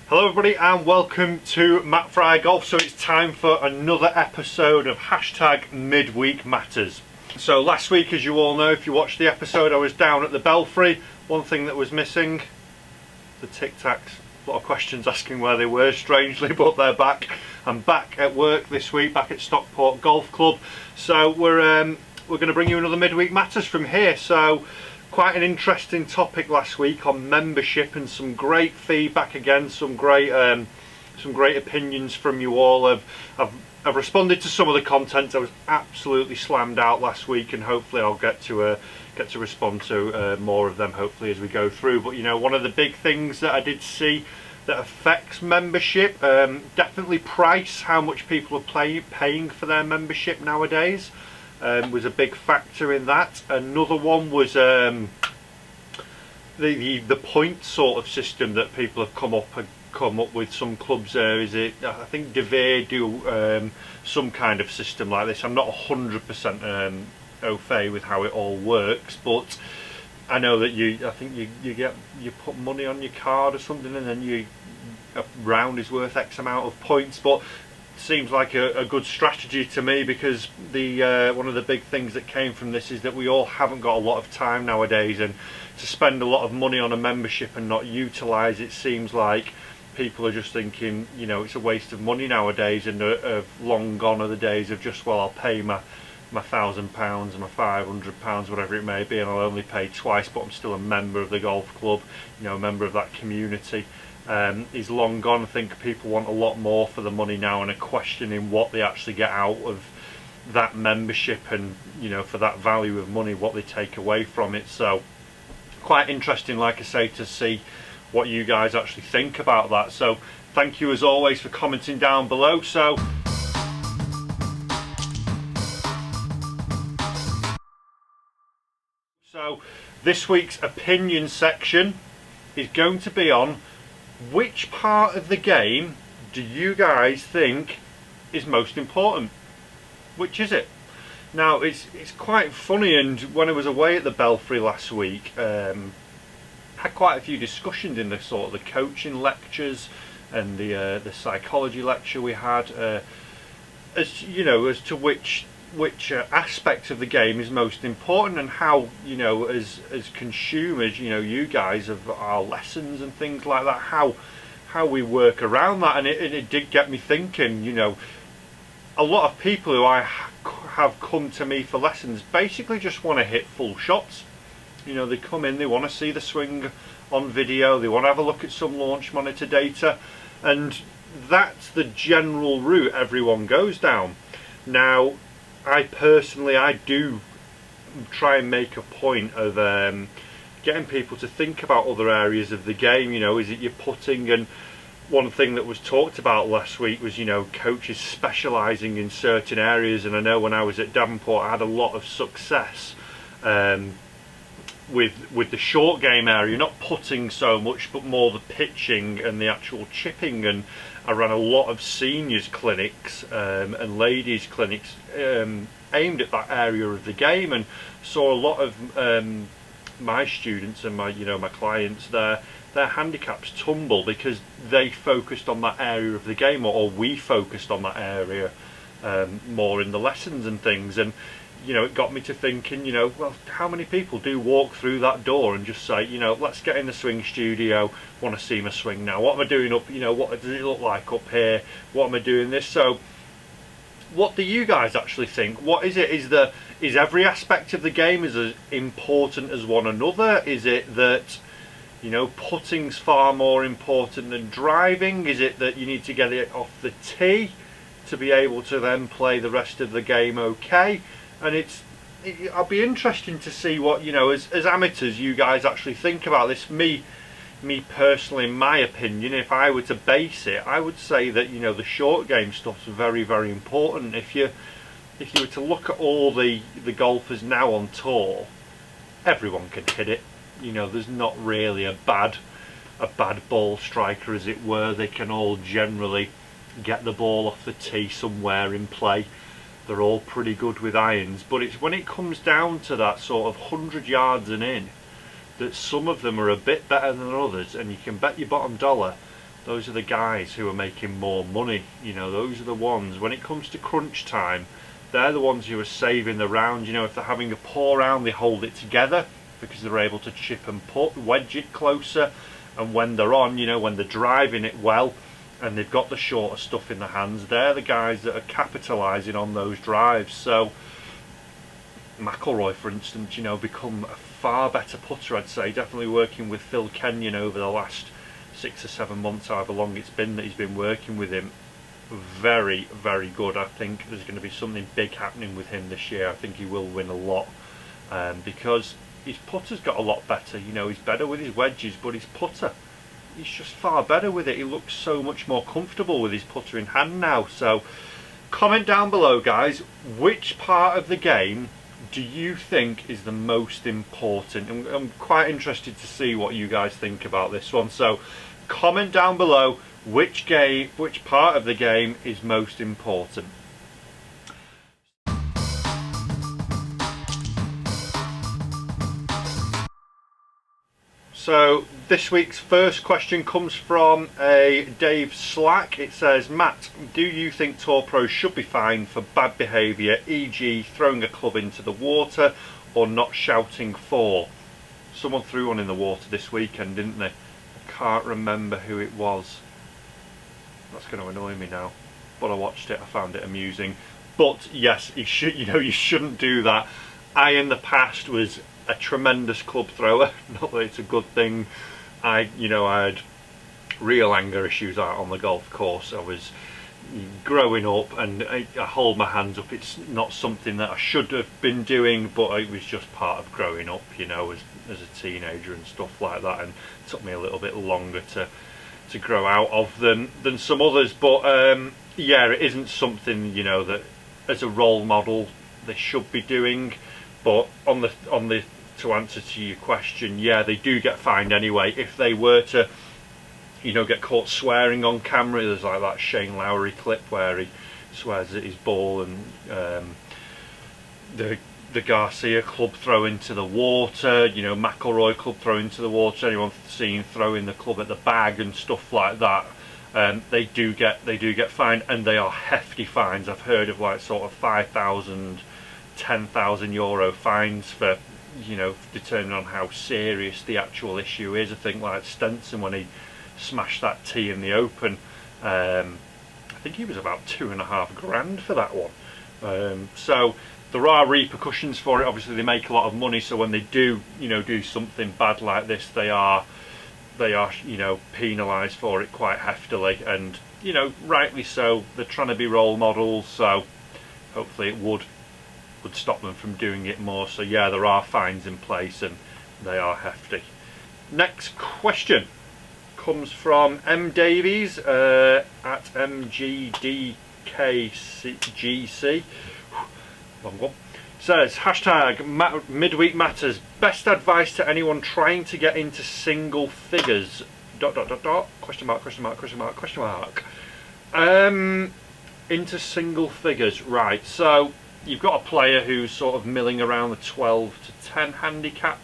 Hello everybody and welcome to Matt Fry Golf. So it's time for another episode of hashtag Midweek Matters. So last week, as you all know, if you watched the episode, I was down at the Belfry. One thing that was missing, the Tic Tacs. A lot of questions asking where they were, strangely, but they're back. I'm back at work this week, back at Stockport Golf Club. So we're going to bring you another Midweek Matters from here. So quite an interesting topic last week on membership, and some great feedback again, some great opinions from you all. I've responded to some of the content. I was absolutely slammed out last week, and hopefully I'll get to respond to more of them hopefully as we go through. But you know, one of the big things that I did see that affects membership, definitely price, how much people are paying for their membership nowadays. Was a big factor in that. Another one was the point sort of system that people have come up with. Some clubs is it, I think De Vere do some kind of system like this. I'm not 100% au fait with how it all works, but I know that I think you put money on your card or something, and then a round is worth X amount of points. But seems like a good strategy to me, because the one of the big things that came from this is that we all haven't got a lot of time nowadays, and to spend a lot of money on a membership and not utilise it seems like people are just thinking, you know, it's a waste of money nowadays, and long gone are the days of just, well, I'll pay my £1,000 and my £500, whatever it may be, and I'll only pay twice, but I'm still a member of the golf club, you know, a member of that community. Is long gone. I think people want a lot more for the money now, and are questioning what they actually get out of that membership, and you know, for that value of money, what they take away from it. So quite interesting, like I say, to see what you guys actually think about that. So thank you as always for commenting down below. So this week's opinion section is going to be on which part of the game do you guys think is most important? Which is it? Now it's quite funny, and when I was away at the Belfry last week, had quite a few discussions in the sort of the coaching lectures and the psychology lecture we had, as you know, as to which aspect of the game is most important, and how, you know, as consumers, you know, you guys of our lessons and things like that, how we work around that. And it did get me thinking, you know, a lot of people who I have come to me for lessons basically just want to hit full shots. You know, they come in, they want to see the swing on video, they want to have a look at some launch monitor data, and that's the general route everyone goes down. Now I do try and make a point of getting people to think about other areas of the game. You know, is it your putting? And one thing that was talked about last week was, you know, coaches specialising in certain areas. And I know when I was at Davenport, I had a lot of success with the short game area, not putting so much, but more the pitching and the actual chipping. And I ran a lot of seniors clinics and ladies clinics aimed at that area of the game, and saw a lot of my students and my clients, their handicaps tumble because they focused on that area of the game, or we focused on that area more in the lessons and things. And you know, it got me to thinking, you know, well, how many people do walk through that door and just say, you know, let's get in the swing studio, want to see my swing now, what am I doing up, you know, what does it look like up here, what am I doing this? So what do you guys actually think? What is it? Is every aspect of the game as important as one another? Is it that, you know, putting's far more important than driving? Is it that you need to get it off the tee to be able to then play the rest of the game okay? And I'll be interesting to see what, you know, as amateurs, you guys actually think about this. Me personally, in my opinion, if I were to base it, I would say that, you know, the short game stuff's very, very important. If you were to look at all the golfers now on tour, everyone can hit it. You know, there's not really a bad ball striker, as it were. They can all generally get the ball off the tee somewhere in play. They're all pretty good with irons, but it's when it comes down to that sort of 100 yards and in that some of them are a bit better than others, and you can bet your bottom dollar those are the guys who are making more money. You know, those are the ones, when it comes to crunch time, they're the ones who are saving the round. You know, if they're having a poor round, they hold it together because they're able to chip and putt, wedge it closer, and when they're on, you know, when they're driving it well and they've got the shorter stuff in the hands, they're the guys that are capitalising on those drives. So McIlroy, for instance, you know, become a far better putter, I'd say. Definitely working with Phil Kenyon over the last 6 or 7 months, however long it's been that he's been working with him. Very, very good. I think there's going to be something big happening with him this year. I think he will win a lot because his putter's got a lot better. You know, he's better with his wedges, but his putter, he's just far better with it. He looks so much more comfortable with his putter in hand now. So comment down below, guys, which part of the game do you think is the most important? I'm quite interested to see what you guys think about this one. So comment down below which part of the game is most important. So this week's first question comes from a Dave Slack. It says, Matt, do you think tour pros should be fined for bad behaviour, e.g. throwing a club into the water or not shouting for? Someone threw one in the water this weekend, didn't they? I can't remember who it was. That's going to annoy me now. But I watched it, I found it amusing. But yes, you shouldn't do that. I in the past was a tremendous club thrower, not that it's a good thing. I had real anger issues out on the golf course. I was growing up and I hold my hands up. It's not something that I should have been doing, but it was just part of growing up, you know, as a teenager and stuff like that, and it took me a little bit longer to grow out of than some others. But yeah, it isn't something, you know, that as a role model they should be doing. But on the to answer to your question, yeah, they do get fined anyway. If they were to, you know, get caught swearing on camera, there's like that Shane Lowry clip where he swears at his ball, and the Garcia club throw into the water, you know, McIlroy club throw into the water, anyone seen throwing the club at the bag and stuff like that. They do get fined, and they are hefty fines. I've heard of like sort of 5,000, 10,000 euro fines for, you know, determining on how serious the actual issue is. I think like Stenson, when he smashed that tee in the Open, I think he was about 2.5 grand for that one. So there are repercussions for it. Obviously they make a lot of money, so when they do, you know, do something bad like this, they are, you know, penalised for it quite heftily, and, you know, rightly so. They're trying to be role models, so hopefully it would stop them from doing it more. So yeah, there are fines in place and they are hefty. Next question comes from M Davies at MGDKGC. Long one. Says hashtag midweek matters. Best advice to anyone trying to get into single figures. ... Question mark. Into single figures, right? So you've got a player who's sort of milling around the 12 to 10 handicap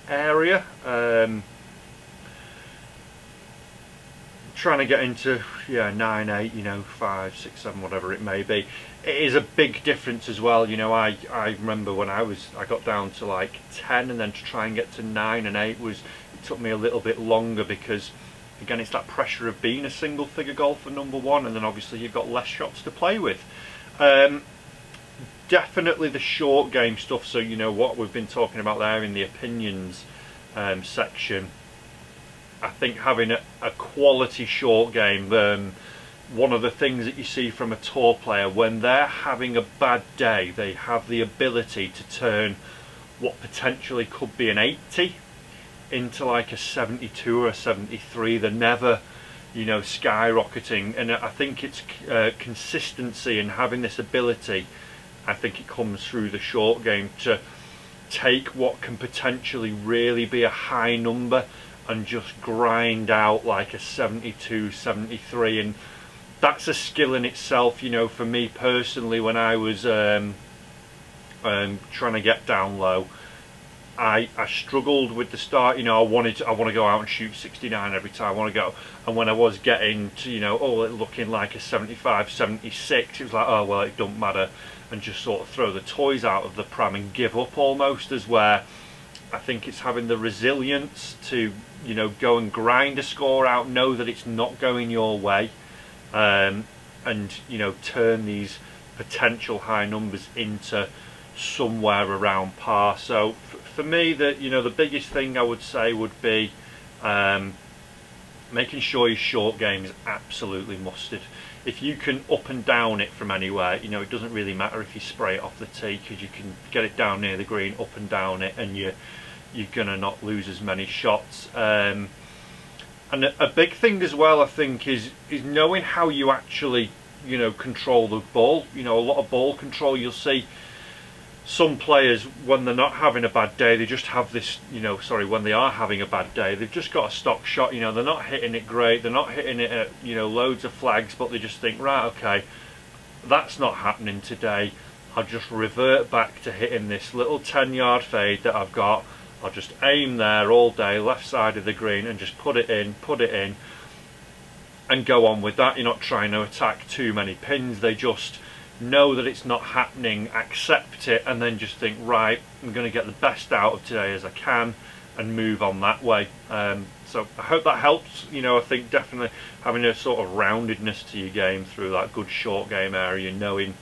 area, trying to get into 9, 8, you know, 5, 6, 7, whatever it may be. It is a big difference as well. You know, I remember when I got down to like 10, and then to try and get to 9 and 8 it took me a little bit longer, because again, it's that pressure of being a single figure golfer, number one, and then obviously you've got less shots to play with. Definitely the short game stuff. So, you know, what we've been talking about there in the opinions section, I think having a quality short game, one of the things that you see from a tour player, when they're having a bad day, they have the ability to turn what potentially could be an 80 into like a 72 or a 73. They're never, you know, skyrocketing, and I think it's consistency and having this ability. I think it comes through the short game to take what can potentially really be a high number and just grind out like a 72, 73, and that's a skill in itself. You know, for me personally, when I was trying to get down low, I struggled with the start. You know, I want to go out and shoot 69 every time I want to go, and when I was getting to, you know, oh, it looking like a 75, 76, it was like, oh well, it don't matter, and just sort of throw the toys out of the pram and give up almost. As where I think it's having the resilience to, you know, go and grind a score out, know that it's not going your way, and, you know, turn these potential high numbers into somewhere around par. So for me, the biggest thing I would say would be making sure your short game is absolutely mustard. If you can up and down it from anywhere, you know, it doesn't really matter if you spray it off the tee, because you can get it down near the green, up and down it, and you're gonna not lose as many shots. And a big thing as well, I think, is knowing how you actually, you know, control the ball. You know, a lot of ball control. You'll see some players, when they're not having a bad day, they just have this, when they are having a bad day, they've just got a stock shot. You know, they're not hitting it great, they're not hitting it at, you know, loads of flags, but they just think, right, okay, that's not happening today. I'll just revert back to hitting this little 10-yard fade that I've got. I'll just aim there all day, left side of the green, and just put it in, and go on with that. You're not trying to attack too many pins. They just know that it's not happening, accept it, and then just think, right, I'm going to get the best out of today as I can, and move on that way. So I hope that helps. You know, I think definitely having a sort of roundedness to your game through that good short game area, knowing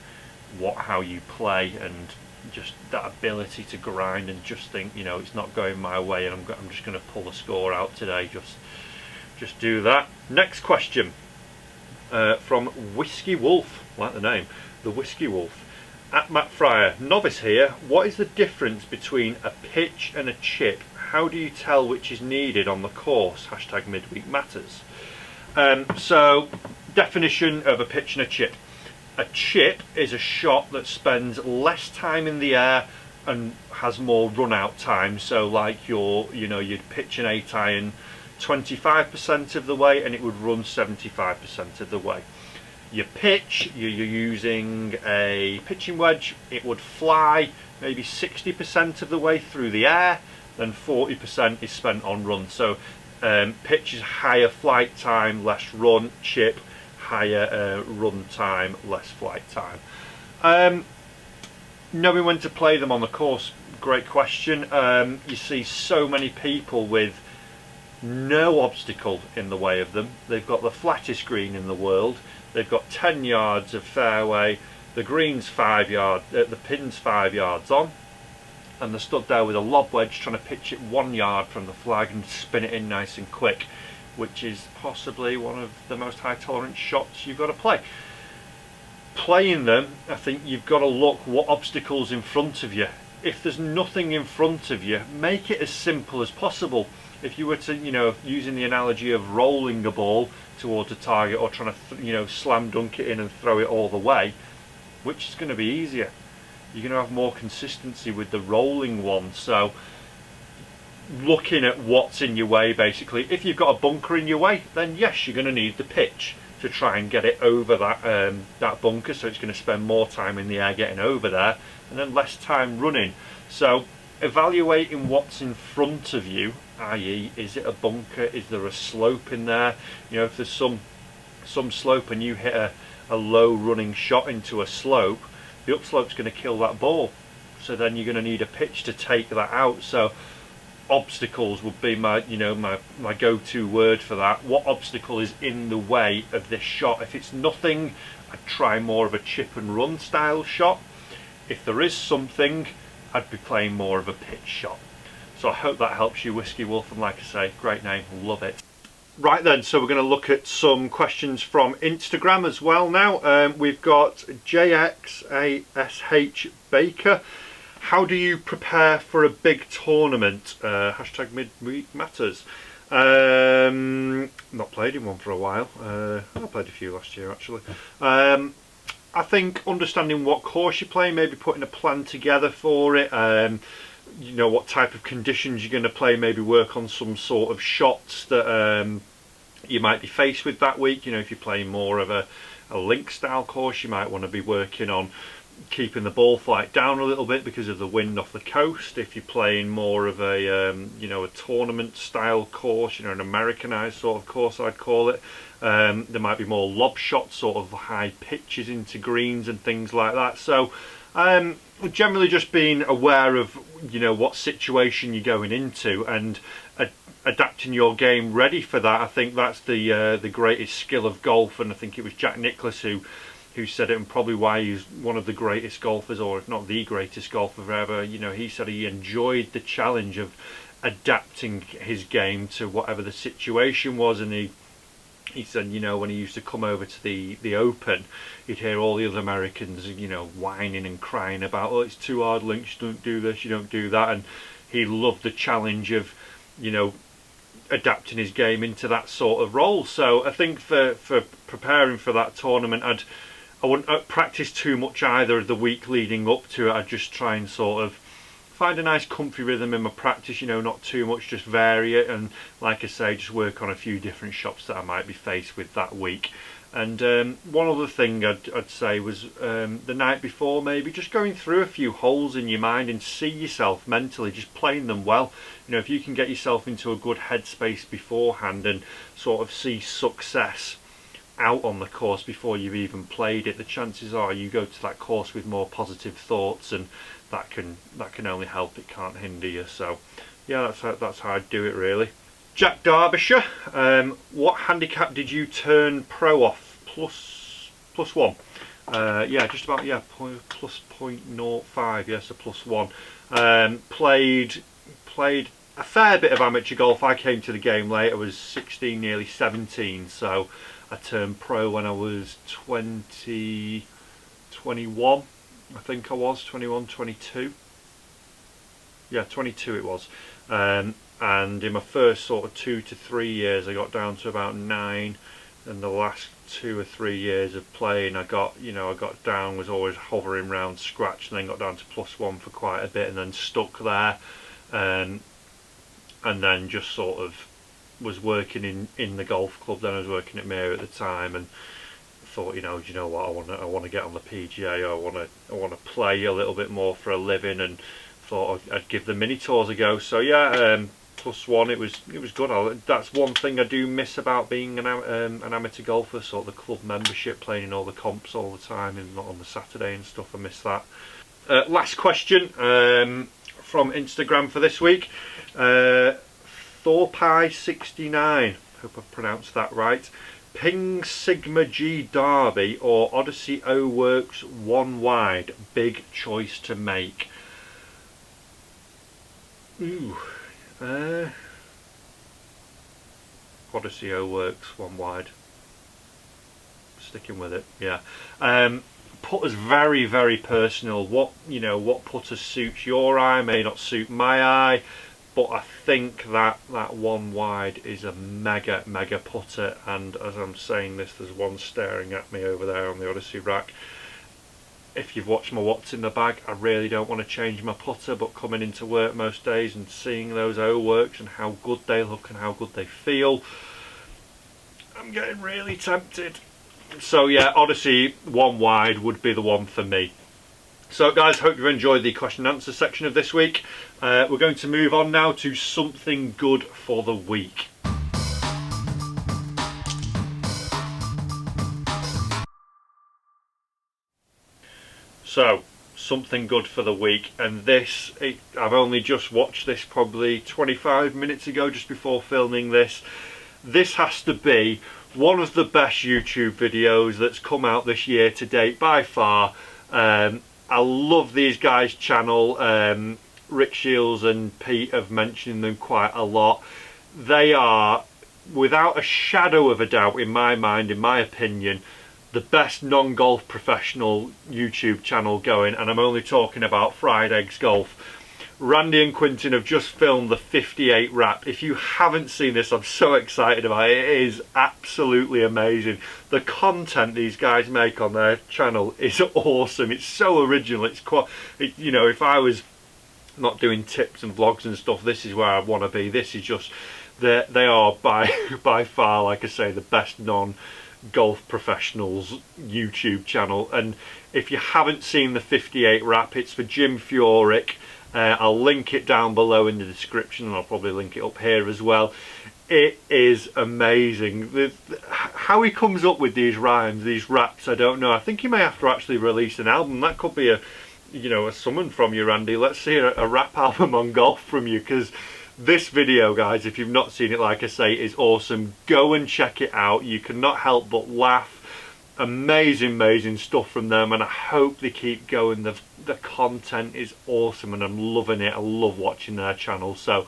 how you play, and just that ability to grind and just think, you know, it's not going my way, and I'm just going to pull the score out today. Just do that. Next question from Whiskey Wolf, like the name, the Whiskey Wolf. At Matt Fryer, novice here, what is the difference between a pitch and a chip? How do you tell which is needed on the course? Hashtag midweek matters. So, definition of a pitch and a chip. A chip is a shot that spends less time in the air and has more run out time. So like you'd pitch an 8 iron 25% of the way and it would run 75% of the way. Your pitch, you're using a pitching wedge, it would fly maybe 60% of the way through the air, then 40% is spent on run. So pitch is higher flight time, less run. Chip, higher run time, less flight time. Knowing when to play them on the course, great question. You see so many people with no obstacle in the way of them. They've got the flattest green in the world. They've got 10 yards of fairway. The green's 5 yards, the pin's 5 yards on, and they're stood there with a lob wedge trying to pitch it 1 yard from the flag and spin it in nice and quick, which is possibly one of the most high tolerance shots you've got to play. Playing them, I think you've got to look what obstacles in front of you. If there's nothing in front of you, make it as simple as possible. If you were to, using the analogy of rolling a ball towards a target, or trying to, slam dunk it in and throw it all the way, which is going to be easier? You're going to have more consistency with the rolling one. So looking at what's in your way, basically. If you've got a bunker in your way, then yes, you're going to need the pitch to try and get it over that bunker, so it's going to spend more time in the air getting over there, and then less time running. So evaluating what's in front of you, i.e. is it a bunker, is there a slope in there? If there's some slope and you hit a low running shot into a slope, the upslope's going to kill that ball, so then you're going to need a pitch to take that out. So obstacles would be my go-to word for that. What obstacle is in the way of this shot? If it's nothing, I'd try more of a chip and run style shot. If there is something, I'd be playing more of a pitch shot. So I hope that helps you, Whiskey Wolf, and like I say, great name, love it. Right then, so we're going to look at some questions from Instagram as well now. We've got JXASH Baker. How do you prepare for a big tournament? Hashtag midweek matters. Not played in one for a while. I played a few last year actually. I think understanding what course you're playing, maybe putting a plan together for it. What type of conditions you're going to play, maybe work on some sort of shots that you might be faced with that week. If you're playing more of a link style course, you might want to be working on keeping the ball flight down a little bit because of the wind off the coast. If you're playing more of a you know, a tournament style course, you know, an Americanized sort of course I'd call it, there might be more lob shots, sort of high pitches into greens and things like that. So generally just being aware of, you know, what situation you're going into and adapting your game ready for that. I think that's the greatest skill of golf, and I think it was Jack Nicklaus who said it, and probably why he's one of the greatest golfers, or if not the greatest golfer ever. You know, he said he enjoyed the challenge of adapting his game to whatever the situation was, and he said, you know, when he used to come over to the Open, you'd hear all the other Americans, you know, whining and crying about, oh, it's too hard links, you don't do this, you don't do that, and he loved the challenge of, you know, adapting his game into that sort of role. So I think for preparing for that tournament, I wouldn't practice too much either of the week leading up to it. I'd just try and sort of find a nice comfy rhythm in my practice, you know, not too much, just vary it, and like I say, just work on a few different shots that I might be faced with that week. And one other thing I'd say was the night before, maybe just going through a few holes in your mind and see yourself mentally just playing them well. You know, if you can get yourself into a good headspace beforehand and sort of see success out on the course before you've even played it, the chances are you go to that course with more positive thoughts, and that can only help, it can't hinder you. So yeah, that's how I'd do it really. Jack Derbyshire, what handicap did you turn pro off? Plus one. Yeah, just about, yeah, plus 0.05, yes, a +1. Played a fair bit of amateur golf. I came to the game late. I was 16, nearly 17, so I turned pro when I was 21, I think I was, 21, 22. Yeah, 22 it was. And in my first sort of 2 to 3 years I got down to about 9, and the last 2 or 3 years of playing I got down, was always hovering around scratch, and then got down to +1 for quite a bit, and then stuck there, and then just sort of was working in the golf club. Then I was working at Mayor at the time, and thought, you know what, I want to get on the PGA, or I want to play a little bit more for a living, and thought I'd give the mini tours a go. So yeah, +1, it was good. That's one thing I do miss about being an amateur golfer, sort of the club membership, playing in all the comps all the time and not on the Saturday and stuff. I miss that. Last question from Instagram for this week. Thorpie69, hope I've pronounced that right. Ping Sigma G Derby or Odyssey O Works 1 wide, big choice to make. Ooh, Odyssey O Works 1 wide. Sticking with it, yeah. Putter's very, very personal. What putter suits your eye may not suit my eye, but I think that 1 wide is a mega putter. And as I'm saying this, there's one staring at me over there on the Odyssey rack. If you've watched my what's in the bag, I really don't want to change my putter, but coming into work most days and seeing those O Works and how good they look and how good they feel, I'm getting really tempted. So yeah, Odyssey 1 wide would be the one for me. So guys, hope you've enjoyed the question and answer section of this week. We're going to move on now to something good for the week. So, something good for the week, and I've only just watched this probably 25 minutes ago, just before filming this. This has to be one of the best YouTube videos that's come out this year to date by far. I love these guys' channel. Rick Shields and Pete have mentioned them quite a lot. They are, without a shadow of a doubt in my mind, in my opinion, the best non-golf professional YouTube channel going, and I'm only talking about Fried Eggs Golf. Randy and Quintin have just filmed the 58 wrap. If you haven't seen this, I'm so excited about it. It is absolutely amazing. The content these guys make on their channel is awesome. It's so original. It's quite, you know, if I was not doing tips and vlogs and stuff, this is where I want to be. This is just, they are by far, like I say, the best non-golf professionals YouTube channel, and If you haven't seen the 58 wrap, it's for Jim Furyk. I'll link it down below in the description, and I'll probably link it up here as well. It is amazing. How he comes up with these rhymes, these raps, I don't know. I think he may have to actually release an album. That could be a summon from you, Randy. Let's see a rap album on golf from you, because this video, guys, if you've not seen it, like I say, is awesome. Go and check it out. You cannot help but laugh. Amazing stuff from them, and I hope they keep going. The content is awesome, and I'm loving it. I love watching their channel. So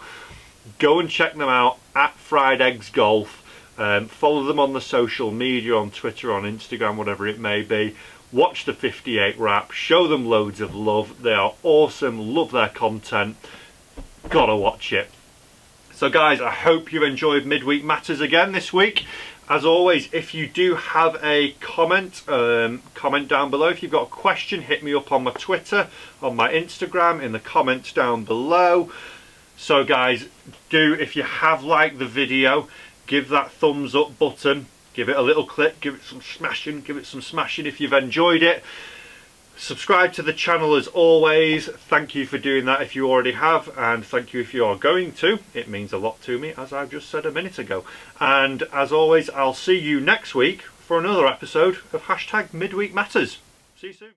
go and check them out at Fried Eggs Golf. Follow them on the social media, on Twitter, on Instagram, whatever it may be. Watch the 58 wrap. Show them loads of love. They are awesome. Love their content. Gotta watch it. So guys, I hope you enjoyed Midweek Matters again this week. As always, if you do have a comment, comment down below. If you've got a question, hit me up on my Twitter, on my Instagram, in the comments down below. So guys, if you have liked the video, give that thumbs up button, give it a little click, give it some smashing if you've enjoyed it. Subscribe to the channel as always. Thank you for doing that if you already have, and thank you if you are going to. It means a lot to me, as I've just said a minute ago. And as always, I'll see you next week for another episode of #Midweek Matters. See you soon.